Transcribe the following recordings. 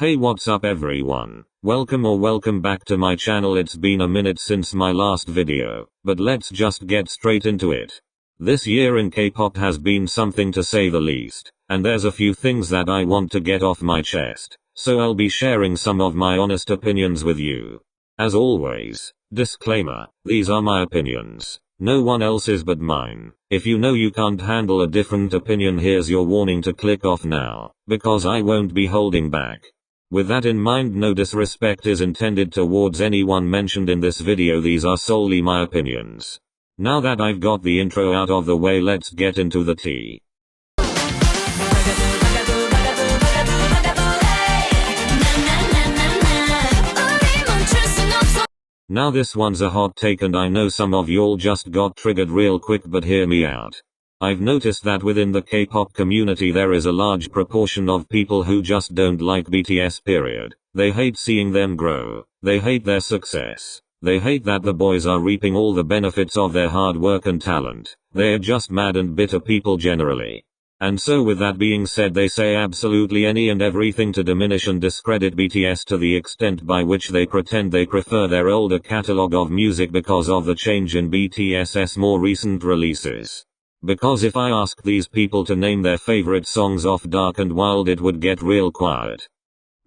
Hey, what's up everyone? Welcome back to my channel. It's been a minute since my last video, but let's just get straight into it. This year in K-pop has been something to say the least, and there's a few things that I want to get off my chest, so I'll be sharing some of my honest opinions with you. As always, disclaimer, these are my opinions, no one else's but mine. If you know you can't handle a different opinion, here's your warning to click off now, because I won't be holding back. With that in mind, no disrespect is intended towards anyone mentioned in this video, these are solely my opinions. Now that I've got the intro out of the way, let's get into the tea. Now this one's a hot take and I know some of y'all just got triggered real quick, but hear me out. I've noticed that within the K-pop community there is a large proportion of people who just don't like BTS period. They hate seeing them grow. They hate their success. They hate that the boys are reaping all the benefits of their hard work and talent. They are just mad and bitter people generally. And so with that being said, they say absolutely any and everything to diminish and discredit BTS to the extent by which they pretend they prefer their older catalog of music because of the change in BTS's more recent releases. Because if I asked these people to name their favorite songs off Dark and Wild, it would get real quiet.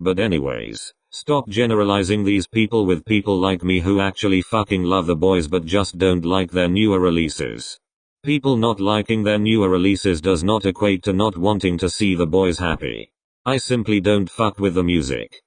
But anyways, stop generalizing these people with people like me who actually fucking love the boys but just don't like their newer releases. People not liking their newer releases does not equate to not wanting to see the boys happy. I simply don't fuck with the music.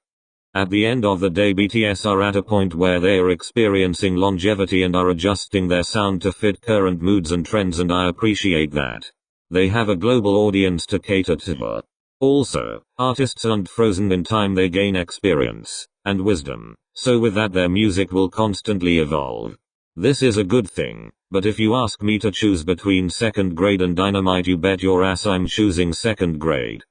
At the end of the day, BTS are at a point where they are experiencing longevity and are adjusting their sound to fit current moods and trends, and I appreciate that. They have a global audience to cater to. Also, artists aren't frozen in time, they gain experience and wisdom, so with that their music will constantly evolve. This is a good thing, but if you ask me to choose between Second Grade and Dynamite, you bet your ass I'm choosing Second Grade.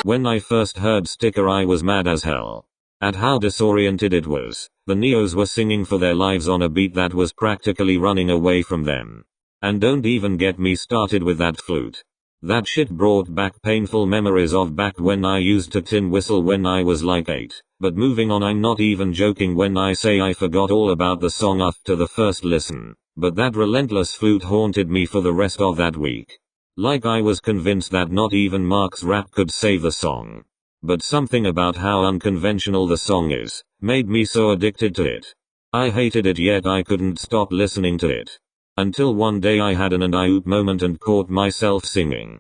When I first heard Sticker, I was mad as hell at how disoriented it was. The Neos were singing for their lives on a beat that was practically running away from them. And don't even get me started with that flute. That shit brought back painful memories of back when I used to tin whistle when I was like 8. But moving on, I'm not even joking when I say I forgot all about the song after the first listen. But that relentless flute haunted me for the rest of that week. Like I was convinced that not even Mark's rap could save the song. But something about how unconventional the song is made me so addicted to it. I hated it, yet I couldn't stop listening to it. Until one day I had an I-oop moment and caught myself singing.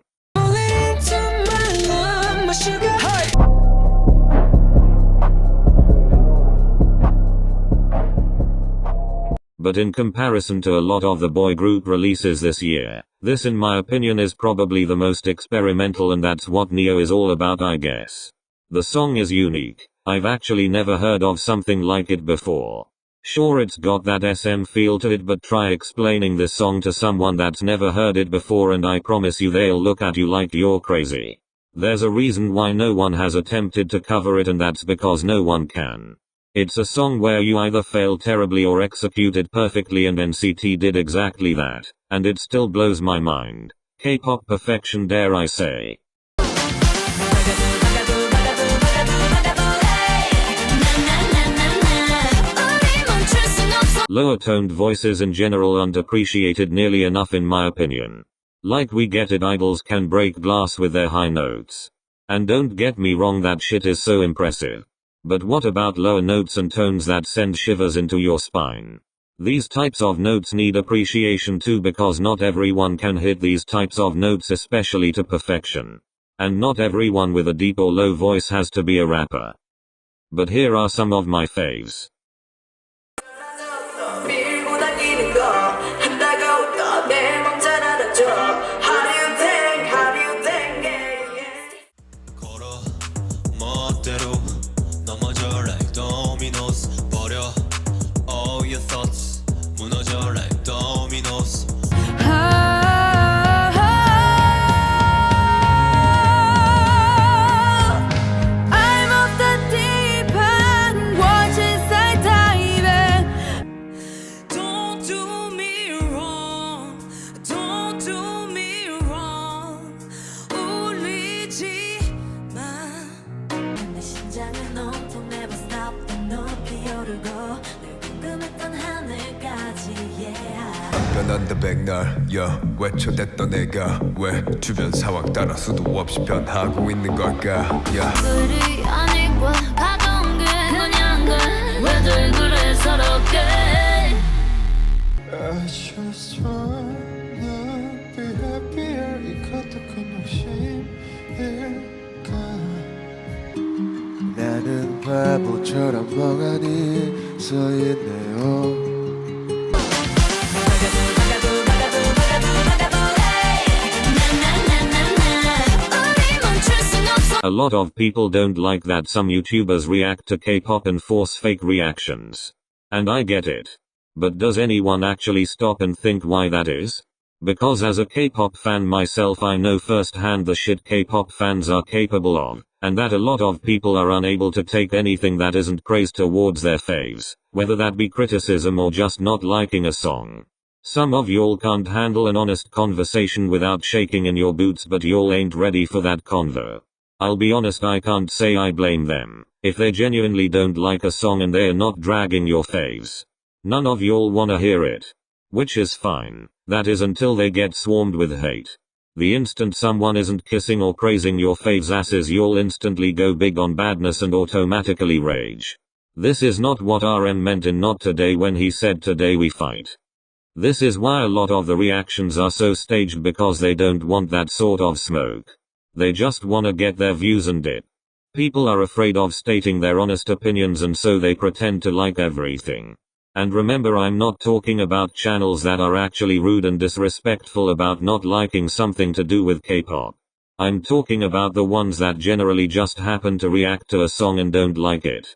But in comparison to a lot of the boy group releases this year, this in my opinion is probably the most experimental, and that's what Neo is all about, I guess. The song is unique. I've actually never heard of something like it before. Sure, it's got that SM feel to it, but try explaining this song to someone that's never heard it before and I promise you they'll look at you like you're crazy. There's a reason why no one has attempted to cover it, and that's because no one can. It's a song where you either fail terribly or execute it perfectly, and NCT did exactly that, and it still blows my mind. K-pop perfection, dare I say. Lower toned voices in general aren't appreciated nearly enough in my opinion. Like, we get it, idols can break glass with their high notes. And don't get me wrong, that shit is so impressive. But what about lower notes and tones that send shivers into your spine? These types of notes need appreciation too, because not everyone can hit these types of notes, especially to perfection. And not everyone with a deep or low voice has to be a rapper. But here are some of my faves. I'm off the deep end, watch as I 넌 더 백날 외쳐댔던 내가 왜 주변 상황 따라 수도 없이 변하고 있는 걸까 그리 아니고 가던 게 그냥 왜들 그래 서럽게 I just wanna be happier 이것도 그냥 심일까 나는 바보처럼 멍하니 서있네요 A lot of people don't like that some YouTubers react to K-pop and force fake reactions. And I get it. But does anyone actually stop and think why that is? Because as a K-pop fan myself I know firsthand the shit K-pop fans are capable of, and that a lot of people are unable to take anything that isn't praise towards their faves, whether that be criticism or just not liking a song. Some of y'all can't handle an honest conversation without shaking in your boots, but y'all ain't ready for that convo. I'll be honest, I can't say I blame them. If they genuinely don't like a song and they're not dragging your faves, none of y'all wanna hear it. Which is fine. That is until they get swarmed with hate. The instant someone isn't kissing or praising your faves' asses, you'll instantly go big on badness and automatically rage. This is not what RM meant in Not Today when he said today we fight. This is why a lot of the reactions are so staged, because they don't want that sort of smoke. They just wanna get their views and dip. People are afraid of stating their honest opinions, and so they pretend to like everything. And remember, I'm not talking about channels that are actually rude and disrespectful about not liking something to do with K-pop. I'm talking about the ones that generally just happen to react to a song and don't like it.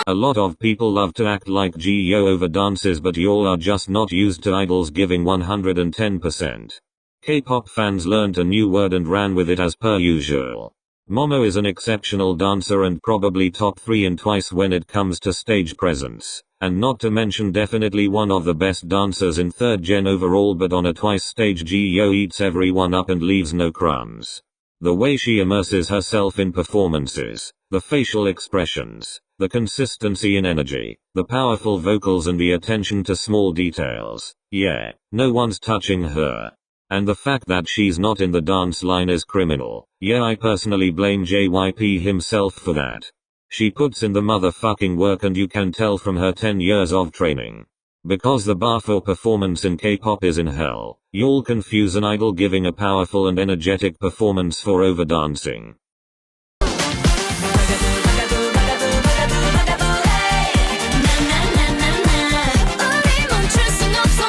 A lot of people love to act like Gyo over dances, but y'all are just not used to idols giving 110%. K-pop fans learned a new word and ran with it as per usual. Momo is an exceptional dancer and probably top 3 in Twice when it comes to stage presence, and not to mention definitely one of the best dancers in 3rd gen overall, but on a Twice stage Gyo eats everyone up and leaves no crumbs. The way she immerses herself in performances, the facial expressions, the consistency in energy, the powerful vocals and the attention to small details. Yeah, no one's touching her. And the fact that she's not in the dance line is criminal. Yeah, I personally blame JYP himself for that. She puts in the motherfucking work, and you can tell from her 10 years of training. Because the bar for performance in K-pop is in hell. You'll confuse an idol giving a powerful and energetic performance for overdancing.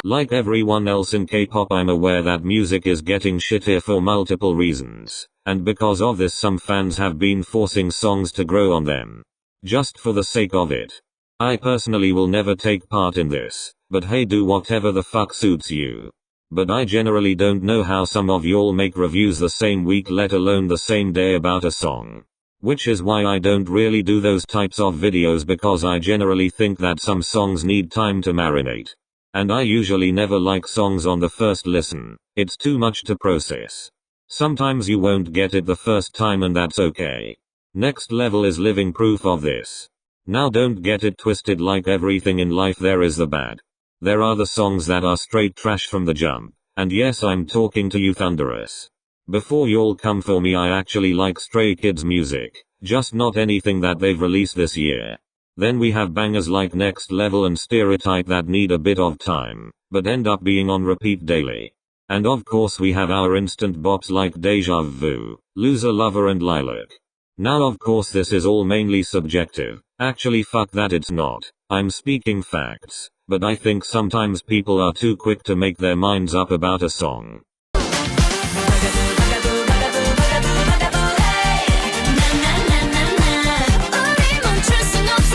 Like everyone else in K-pop, I'm aware that music is getting shittier for multiple reasons, and because of this some fans have been forcing songs to grow on them. Just for the sake of it. I personally will never take part in this, but hey, do whatever the fuck suits you. But I generally don't know how some of y'all make reviews the same week, let alone the same day, about a song. Which is why I don't really do those types of videos, because I generally think that some songs need time to marinate. And I usually never like songs on the first listen. It's too much to process. Sometimes you won't get it the first time, and that's okay. Next Level is living proof of this. Now don't get it twisted, like everything in life there is the bad. There are the songs that are straight trash from the jump. And yes, I'm talking to you Thunderous. Before y'all come for me, I actually like Stray Kids music. Just not anything that they've released this year. Then we have bangers like Next Level and Stereotype that need a bit of time, but end up being on repeat daily. And of course we have our instant bops like Deja Vu, Loser Lover and Lilac. Now of course this is all mainly subjective. Actually fuck that, it's not. I'm speaking facts. But I think sometimes people are too quick to make their minds up about a song.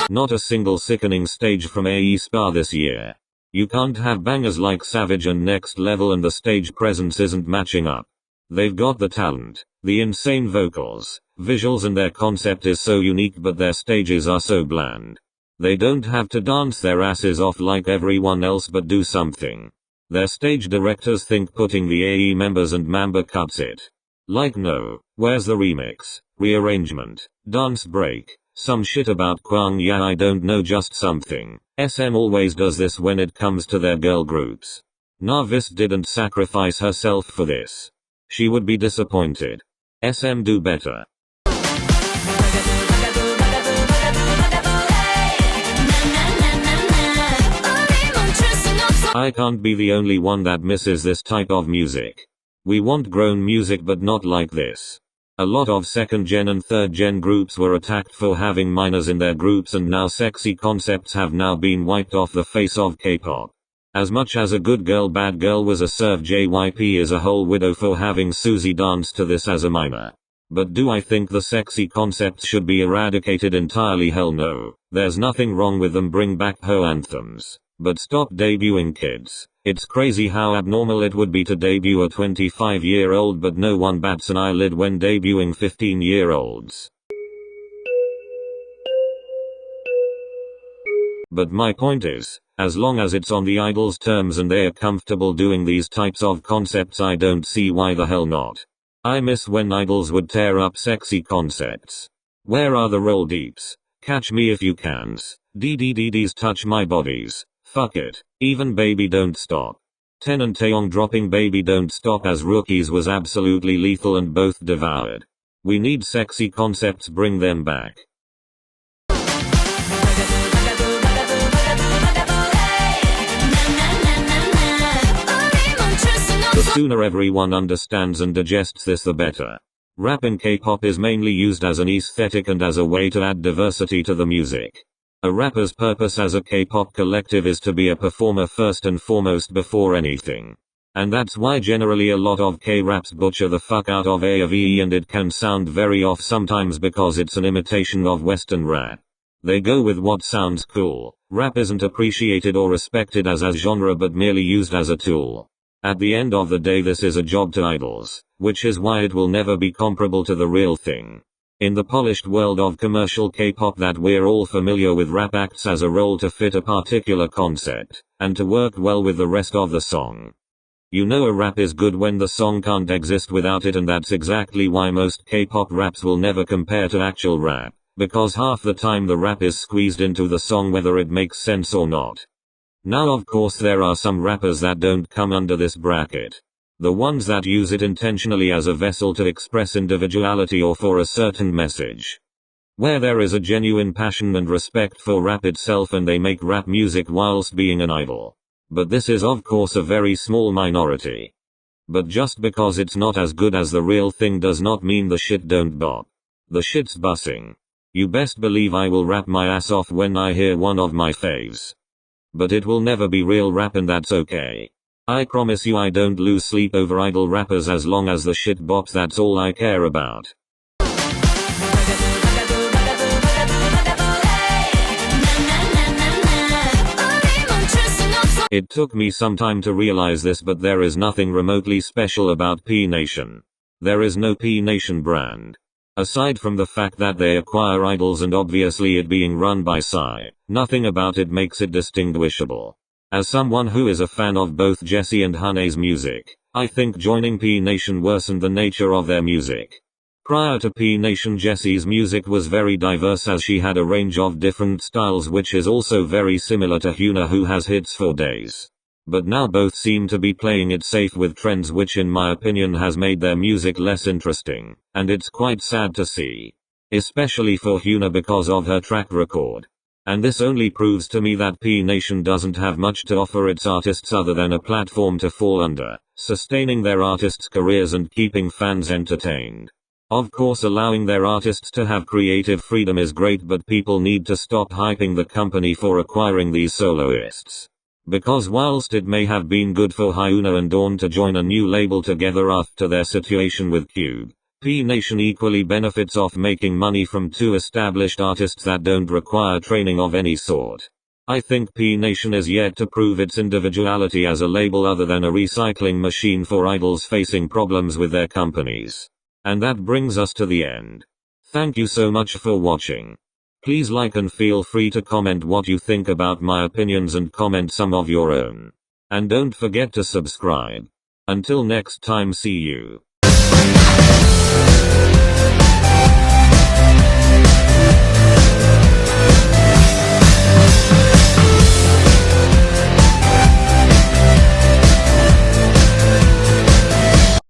Not a single sickening stage from Aespa this year. You can't have bangers like Savage and Next Level and the stage presence isn't matching up. They've got the talent, the insane vocals, visuals, and their concept is so unique, but their stages are so bland. They don't have to dance their asses off like everyone else, but do something. Their stage directors think putting the AE members and member cuts it. Like no, where's the remix? rearrangement, dance break, some shit about Kwang, yeah I don't know, just something. SM always does this when it comes to their girl groups. Narvis didn't sacrifice herself for this. She would be disappointed. SM do better. I can't be the only one that misses this type of music. We want grown music but not like this. A lot of second gen and third gen groups were attacked for having minors in their groups, and now sexy concepts have now been wiped off the face of K-pop. As much as a good girl bad girl was a serve, JYP is a whole widow for having Suzy dance to this as a minor. But do I think the sexy concepts should be eradicated entirely? Hell no. There's nothing wrong with them, bring back Ho anthems. But stop debuting kids. It's crazy how abnormal it would be to debut a 25-year-old, but no one bats an eyelid when debuting 15-year-olds. But my point is, as long as it's on the idol's terms and they're comfortable doing these types of concepts, I don't see why the hell not. I miss when idols would tear up sexy concepts. Where are the roll deeps? Catch me if you cans. DDDDs touch my bodies. Fuck it. Even Baby Don't Stop. Ten and Taeyong dropping Baby Don't Stop as rookies was absolutely lethal and both devoured. We need sexy concepts, bring them back. The sooner everyone understands and digests this, the better. Rap in K-pop is mainly used as an aesthetic and as a way to add diversity to the music. A rapper's purpose as a K-pop collective is to be a performer first and foremost before anything. And that's why generally a lot of K-raps butcher the fuck out of AOVE, and it can sound very off sometimes because it's an imitation of Western rap. They go with what sounds cool. Rap isn't appreciated or respected as a genre but merely used as a tool. At the end of the day, this is a job to idols, which is why it will never be comparable to the real thing. In the polished world of commercial K-pop that we're all familiar with, rap acts as a role to fit a particular concept, and to work well with the rest of the song. You know a rap is good when the song can't exist without it, and that's exactly why most K-pop raps will never compare to actual rap, because half the time the rap is squeezed into the song whether it makes sense or not. Now of course there are some rappers that don't come under this bracket. The ones that use it intentionally as a vessel to express individuality or for a certain message. Where there is a genuine passion and respect for rap itself and they make rap music whilst being an idol. But this is of course a very small minority. But just because it's not as good as the real thing does not mean the shit don't bop. The shit's bussing. You best believe I will rap my ass off when I hear one of my faves. But it will never be real rap, and that's okay. I promise you I don't lose sleep over idol rappers as long as the shit bops, that's all I care about. It took me some time to realize this, but there is nothing remotely special about P Nation. There is no P Nation brand. Aside from the fact that they acquire idols and obviously it being run by Psy, nothing about it makes it distinguishable. As someone who is a fan of both Jessie and Hane's music, I think joining P Nation worsened the nature of their music. Prior to P Nation, Jessie's music was very diverse as she had a range of different styles, which is also very similar to Hyuna, who has hits for days. But now both seem to be playing it safe with trends, which in my opinion has made their music less interesting, and it's quite sad to see. Especially for Hyuna because of her track record. And this only proves to me that P Nation doesn't have much to offer its artists other than a platform to fall under, sustaining their artists' careers and keeping fans entertained. Of course, allowing their artists to have creative freedom is great, but people need to stop hyping the company for acquiring these soloists. Because whilst it may have been good for Hyuna and Dawn to join a new label together after their situation with Cube, P Nation equally benefits off making money from two established artists that don't require training of any sort. I think P Nation is yet to prove its individuality as a label other than a recycling machine for idols facing problems with their companies. And that brings us to the end. Thank you so much for watching. Please like and feel free to comment what you think about my opinions and comment some of your own. And don't forget to subscribe. Until next time, see you.